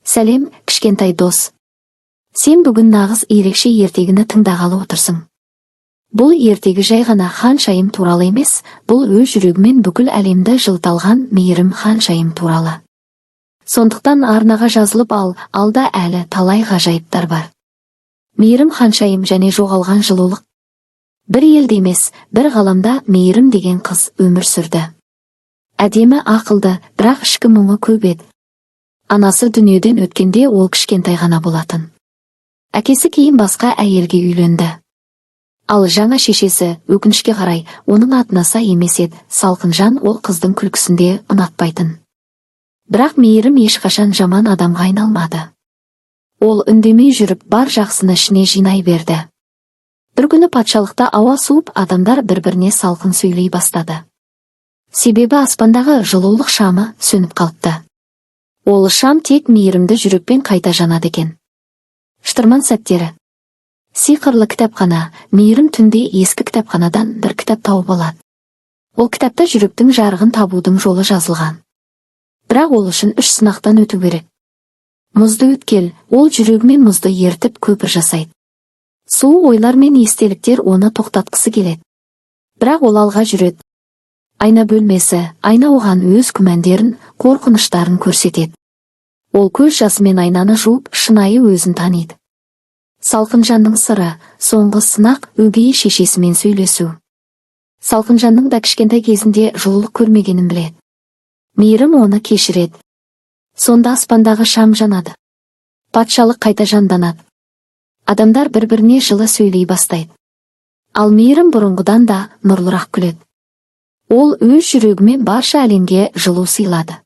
Сәлем, кішкентай дос. Сен бүгін нағыз ерекше ертегіні тыңдағалы отырсың. Бұл ертегі жай ғана ханшайым туралы емес, бұл өз жүрегімен бүкіл әлемді жылталған мейірім ханшайым туралы. Сондықтан арнаға жазылып ал, алда әлі талай ғажайыптар бар. Мейірім ханшайым және жоғалған жылулық. Бір елде емес, бір ғаламда мейірім деген қыз өмір сүрді. Әдемі, ақылды, бірақ ішкі мұңы көп еді. Анасы дүниеден өткенде ол кішкентай ғана болатын. Әкесі кейін басқа әйелге үйленді. Ал жаңа шешесі, өкінішке қарай, оның атынаса емес еді. Салқынжан ол қыздың күлкісінде ұнатпайтын. Бірақ мейірім ешқашан жаман адамға айналмады. Ол үндемей жүріп бар жақсыны ішіне жинай берді. Бір күні патшалықта ауа суып, адамдар бір-біріне салқын сөйлей бастады. Себебі аспандағы жылулық шамы сөніп қалыпты. Ол шам тек мейірімді жүрекпен қайта жанады екен. Шытырман сәттері. Сиқырлы кітапхана, мейірім түнде ескі кітапханадан бір кітап тауып алады. Ол кітапта жүректің жарығын табудың жолы жазылған. Бірақ ол үшін 3 сынақтан өту керек. Мұзды өткел, ол жүрегімен мұзды ертіп көпір жасайды. Суық ойлар мен естеліктер оны тоқтатқысы келеді. Бірақ ол алға жүреді. Айна бөлмесі, айна оған өз күмәндерін, қорқыныштарын көрсетеді. Ол көз жасымен айнаны жуып, шынайы өзін таниды. Салқынжанның сыры, соңғы сынақ, өгей шешесімен сөйлесу. Салқынжанның да кішкентай кезінде жылулық көрмегенін біледі. Мейірім оны кешіреді. Сонда аспандағы шам жанады. Патшалық қайта жанданады. Адамдар бір-біріне жылы сөйлей бастайды. Ал мейірім бұрынғыдан да нұрлырақ күледі. Ол өз жүрегімен барша әлемге жылу сыйлады.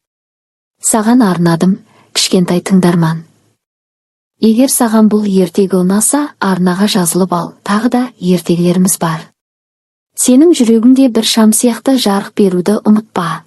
Саған арнадым, кішкентай тыңдарман. Егер саған бұл ертегі ұнаса, арнаға жазылып ал, тағы да ертегілеріміз бар. Сенің жүрегіңде бір шам сияқты жарық беруді ұмытпа.